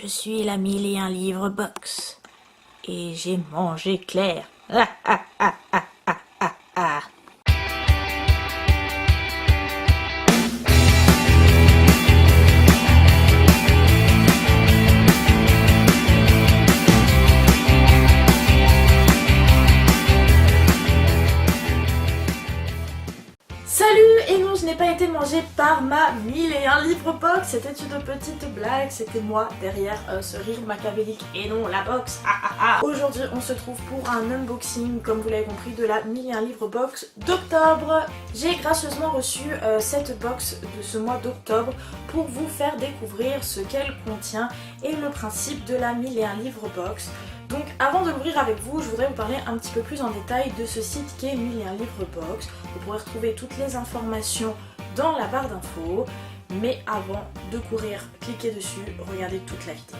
Je suis la 1001 livres box. Et j'ai mangé Claire. Ah, ah, ah, ah, ah, ah, ah. Salut! Et non, je n'ai pas été mangée par ma 1001 livres box, c'était une petite blague, c'était moi derrière ce rire machiavélique et non la box. Ah, ah, ah. Aujourd'hui, on se trouve pour un unboxing, comme vous l'avez compris, de la 1001 livres box d'octobre. J'ai gracieusement reçu cette box de ce mois d'octobre pour vous faire découvrir ce qu'elle contient et le principe de la 1001 livres box. Donc avant de l'ouvrir avec vous, je voudrais vous parler un petit peu plus en détail de ce site qui est 1001 livres box. Vous pourrez retrouver toutes les informations dans la barre d'infos, mais avant de courir, cliquez dessus, regardez toute la vidéo.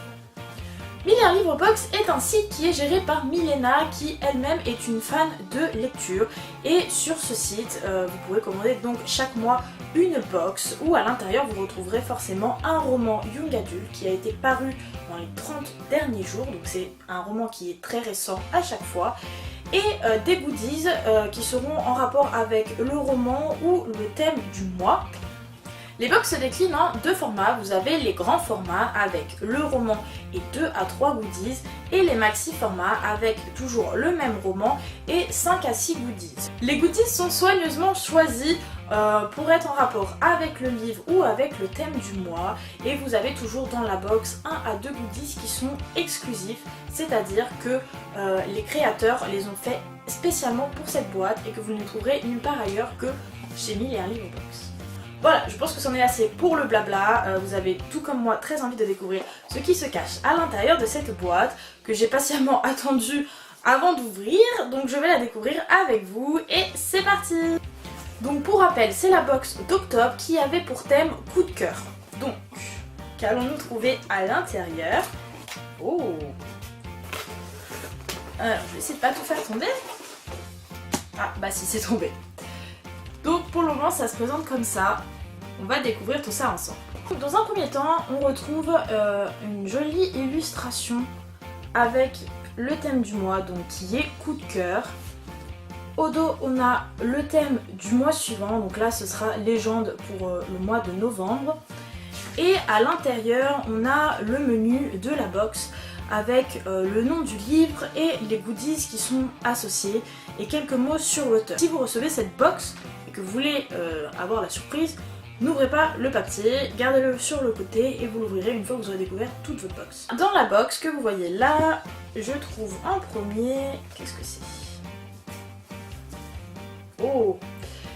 1001 livres box est un site qui est géré par Milena, qui elle-même est une fan de lecture, et sur ce site vous pouvez commander donc chaque mois une box où à l'intérieur vous retrouverez forcément un roman young adulte qui a été paru dans les 30 derniers jours, donc c'est un roman qui est très récent à chaque fois, et des goodies qui seront en rapport avec le roman ou le thème du mois. Les box se déclinent en deux formats, vous avez les grands formats avec le roman et 2 à 3 goodies et les maxi formats avec toujours le même roman et 5 à 6 goodies. Les goodies sont soigneusement choisis pour être en rapport avec le livre ou avec le thème du mois, et vous avez toujours dans la box 1 à 2 goodies qui sont exclusifs, c'est-à-dire que les créateurs les ont fait spécialement pour cette boîte et que vous ne trouverez nulle part ailleurs que chez 1001 livres box. Voilà, je pense que c'en est assez pour le blabla. Vous avez tout comme moi très envie de découvrir ce qui se cache à l'intérieur de cette boîte que j'ai patiemment attendu avant d'ouvrir, donc je vais la découvrir avec vous et c'est parti. Donc pour rappel, c'est la box d'octobre qui avait pour thème coup de cœur. Donc, qu'allons-nous trouver à l'intérieur? Oh, alors je vais essayer de pas tout faire tomber. Ah bah si, c'est tombé. Donc pour le moment ça se présente comme ça, on va découvrir tout ça ensemble. Dans un premier temps, on retrouve une jolie illustration avec le thème du mois, donc qui est coup de cœur. Au dos, on a le thème du mois suivant, donc là ce sera légende pour le mois de novembre. Et à l'intérieur, on a le menu de la box avec le nom du livre et les goodies qui sont associés et quelques mots sur l'auteur. Si vous recevez cette box et que vous voulez avoir la surprise, n'ouvrez pas le papier, gardez-le sur le côté et vous l'ouvrirez une fois que vous aurez découvert toute votre box. Dans la box que vous voyez là, je trouve en premier... Qu'est-ce que c'est? Oh,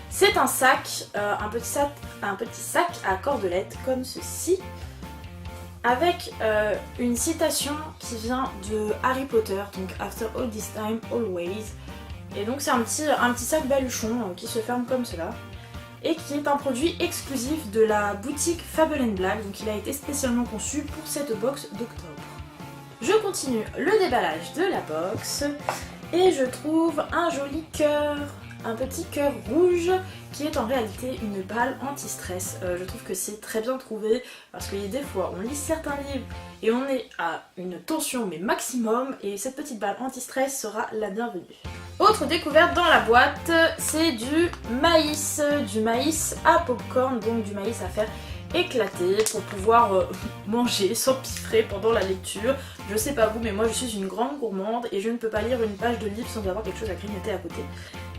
c'est un sac, un petit sac à cordelettes comme ceci, avec une citation qui vient de Harry Potter, donc After all this time, always. Et donc c'est un petit sac baluchon qui se ferme comme cela, et qui est un produit exclusif de la boutique Fable & Black, donc il a été spécialement conçu pour cette box d'octobre. Je continue le déballage de la box, et je trouve un joli cœur. Un petit cœur rouge qui est en réalité une balle anti-stress. Je trouve que c'est très bien trouvé parce que des fois on lit certains livres et on est à une tension mais maximum, et cette petite balle anti-stress sera la bienvenue. Autre découverte dans la boîte, c'est du maïs à popcorn, donc du maïs à faire éclater pour pouvoir manger, s'empiffrer pendant la lecture. Je sais pas vous, mais moi je suis une grande gourmande et je ne peux pas lire une page de livre sans avoir quelque chose à grignoter à côté.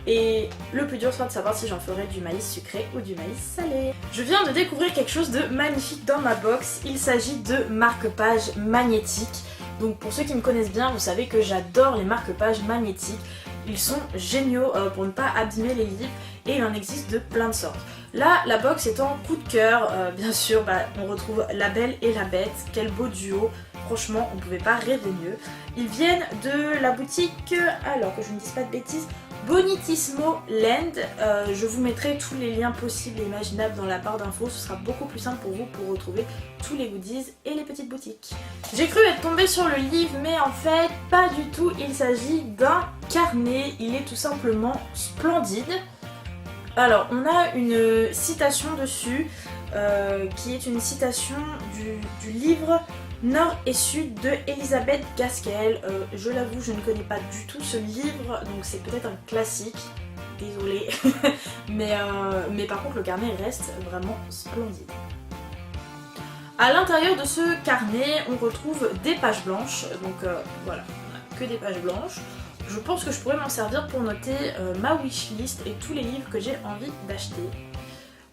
Et le plus dur sera de savoir si j'en ferai du maïs sucré ou du maïs salé. Je viens de découvrir quelque chose de magnifique dans ma box. Il s'agit de marque-pages magnétiques. Donc pour ceux qui me connaissent bien, vous savez que j'adore les marque-pages magnétiques. Ils sont géniaux pour ne pas abîmer les livres et il en existe de plein de sortes. Là, la box est en coup de cœur, bien sûr, on retrouve La Belle et la Bête, quel beau duo, franchement on ne pouvait pas rêver mieux. Ils viennent de la boutique, alors que je ne dise pas de bêtises, Bonitissimo Land. Je vous mettrai tous les liens possibles et imaginables dans la barre d'infos, ce sera beaucoup plus simple pour vous pour retrouver tous les goodies et les petites boutiques. J'ai cru être tombée sur le livre, mais en fait pas du tout, il s'agit d'un carnet, il est tout simplement splendide. Alors on a une citation dessus qui est une citation du livre Nord et Sud de Elisabeth Gaskell. Je l'avoue, je ne connais pas du tout ce livre, donc c'est peut-être un classique. Désolée, mais par contre le carnet reste vraiment splendide. À l'intérieur de ce carnet, on retrouve des pages blanches, donc voilà, on n'a que des pages blanches. Je pense que je pourrais m'en servir pour noter ma wishlist et tous les livres que j'ai envie d'acheter.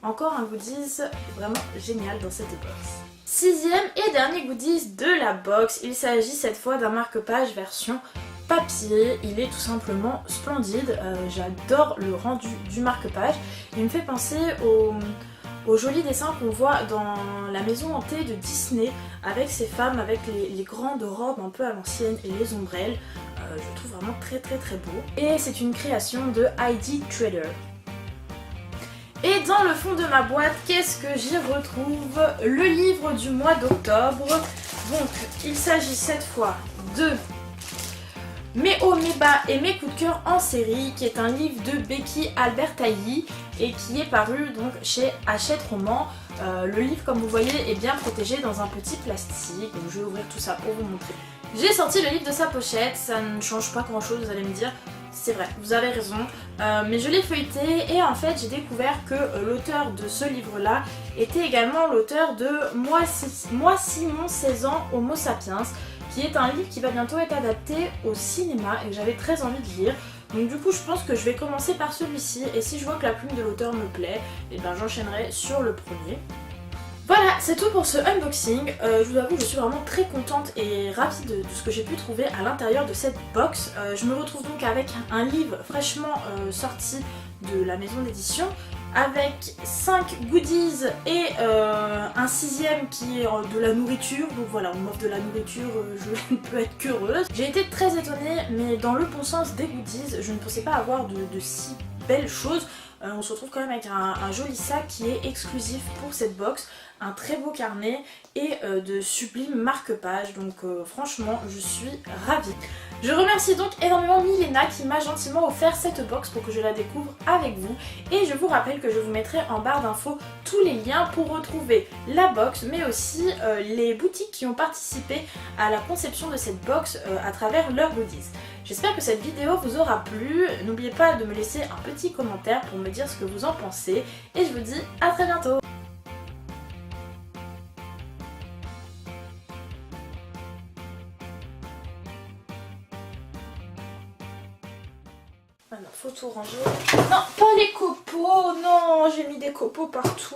Encore un goodies vraiment génial dans cette box. Sixième et dernier goodies de la box, il s'agit cette fois d'un marque-page version papier. Il est tout simplement splendide, j'adore le rendu du marque-page. Il me fait penser aux jolis dessins qu'on voit dans la maison hantée de Disney avec ces femmes avec les grandes robes un peu à l'ancienne et les ombrelles. Je trouve vraiment très beau. Et c'est une création de Heidi Trader. Et dans le fond de ma boîte, qu'est-ce que j'y retrouve? Le livre du mois d'octobre. Donc il s'agit cette fois de Mes hauts, mes bas et mes coups de cœur en série, qui est un livre de Becky Albertalli et qui est paru donc chez Hachette Roman. Le livre, comme vous voyez, est bien protégé dans un petit plastique. Donc je vais ouvrir tout ça pour vous montrer. J'ai sorti le livre de sa pochette, ça ne change pas grand chose, vous allez me dire. C'est vrai, vous avez raison, mais je l'ai feuilleté et en fait j'ai découvert que l'auteur de ce livre-là était également l'auteur de Moi Simon 16 ans Homo sapiens, qui est un livre qui va bientôt être adapté au cinéma et que j'avais très envie de lire. Donc du coup je pense que je vais commencer par celui-ci et si je vois que la plume de l'auteur me plaît, et ben j'enchaînerai sur le premier. Voilà, c'est tout pour ce unboxing. Je vous avoue, je suis vraiment très contente et ravie de ce que j'ai pu trouver à l'intérieur de cette box. Je me retrouve donc avec un livre fraîchement sorti de la maison d'édition, avec 5 goodies et un sixième qui est de la nourriture. Donc voilà, on m'offre de la nourriture, je ne peux être qu'heureuse. J'ai été très étonnée, mais dans le bon sens des goodies, je ne pensais pas avoir de si belles choses. On se retrouve quand même avec un joli sac qui est exclusif pour cette box, un très beau carnet et de sublimes marque-pages, donc franchement je suis ravie. Je remercie donc énormément Milena qui m'a gentiment offert cette box pour que je la découvre avec vous, et je vous rappelle que je vous mettrai en barre d'infos tous les liens pour retrouver la box mais aussi les boutiques qui ont participé à la conception de cette box à travers leurs goodies. J'espère que cette vidéo vous aura plu, n'oubliez pas de me laisser un petit commentaire pour me dire ce que vous en pensez et je vous dis à très bientôt. Alors faut tout ranger. Non, pas les copeaux, non, j'ai mis des copeaux partout.